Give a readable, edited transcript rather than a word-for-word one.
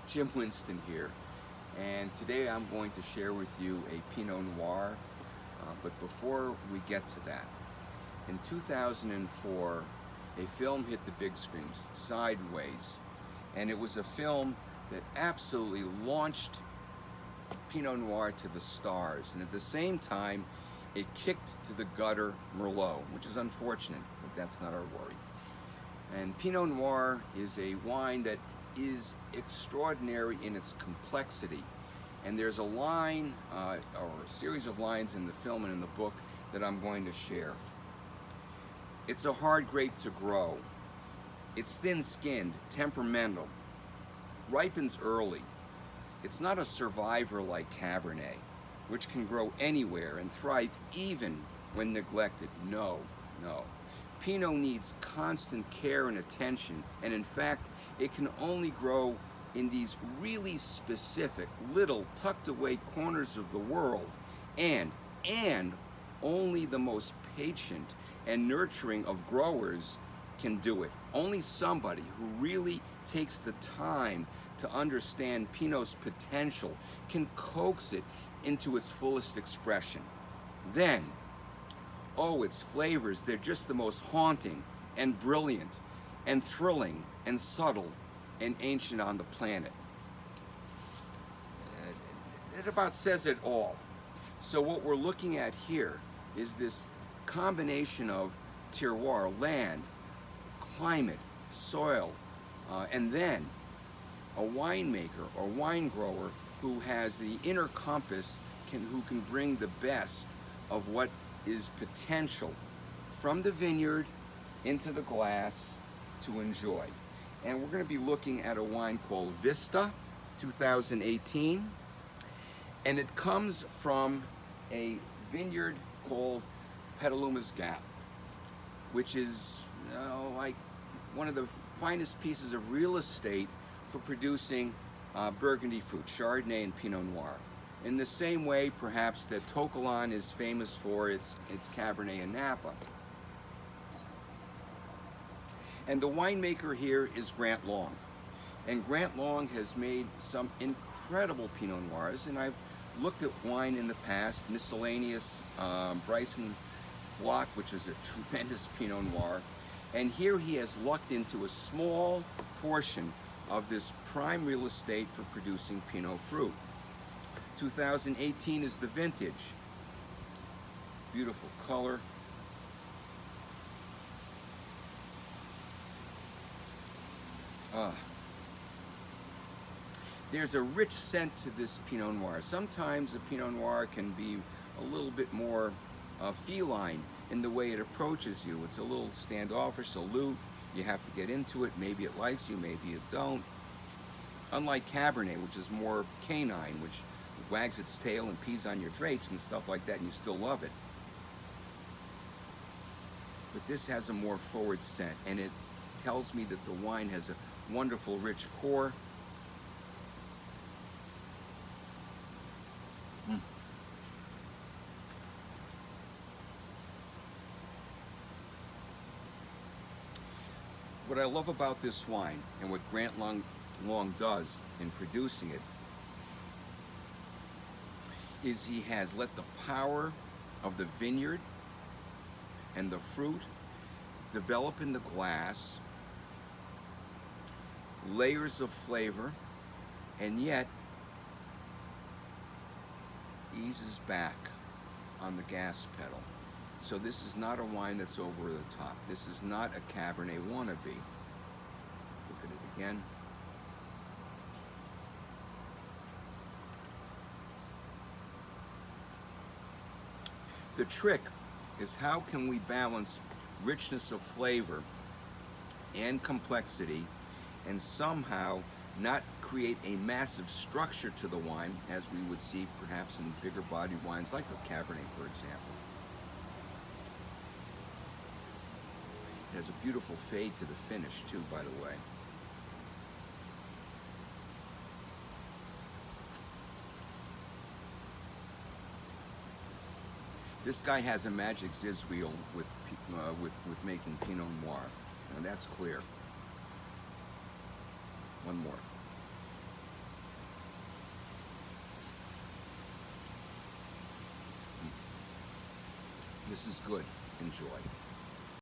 Jim Winston here, and today I'm going to share with you a Pinot Noir. But before we get to that, in 2004, a film hit the big screens, Sideways, and it was a film that absolutely launched Pinot Noir to the stars, and at the same time, it kicked to the gutter Merlot, which is unfortunate, but that's not our worry. And Pinot Noir is a wine that is extraordinary in its complexity. And there's a line, or a series of lines in the film and in the book that I'm going to share. It's a hard grape to grow. It's thin-skinned, temperamental, ripens early. It's not a survivor like Cabernet, which can grow anywhere and thrive even when neglected. No. Pinot needs constant care and attention, and in fact, it can only grow in these really specific, little, tucked away corners of the world, and only the most patient and nurturing of growers can do it. Only somebody who really takes the time to understand Pinot's potential can coax it into its fullest expression. Then, oh, its flavors, they're just the most haunting and brilliant and thrilling and subtle and ancient on the planet. It about says it all. So what we're looking at here is this combination of terroir, land, climate, soil, and then a winemaker or wine grower who has the inner compass, who can bring the best of what is potential from the vineyard into the glass to enjoy. And we're going to be looking at a wine called Vista 2018, and it comes from a vineyard called Petaluma's Gap, which is like one of the finest pieces of real estate for producing Burgundy fruit, Chardonnay and Pinot Noir. In the same way, perhaps, that To Kalon is famous for its Cabernet and Napa. And the winemaker here is Grant Long. And Grant Long has made some incredible Pinot Noirs, and I've looked at wine in the past, miscellaneous Bryson's Block, which is a tremendous Pinot Noir. And here he has lucked into a small portion of this prime real estate for producing Pinot fruit. 2018 is the vintage. Beautiful color. There's a rich scent to this Pinot Noir. Sometimes a Pinot Noir can be a little bit more feline in the way it approaches you. It's a little standoffish, aloof. You have to get into it. Maybe it likes you, maybe it don't. Unlike Cabernet, which is more canine, which wags its tail and pees on your drapes and stuff like that, and you still love it. But this has a more forward scent, and it tells me that the wine has a wonderful, rich core. What I love about this wine, and what Grant Long does in producing it, is he has let the power of the vineyard and the fruit develop in the glass, layers of flavor, and yet eases back on the gas pedal. So this is not a wine that's over the top. This is not a Cabernet wannabe. Look at it again. The trick is, how can we balance richness of flavor and complexity and somehow not create a massive structure to the wine, as we would see perhaps in bigger bodied wines like a Cabernet, for example. It has a beautiful fade to the finish too, by the way. This guy has a magic zizwheel with making Pinot Noir, and that's clear. One more. This is good. Enjoy.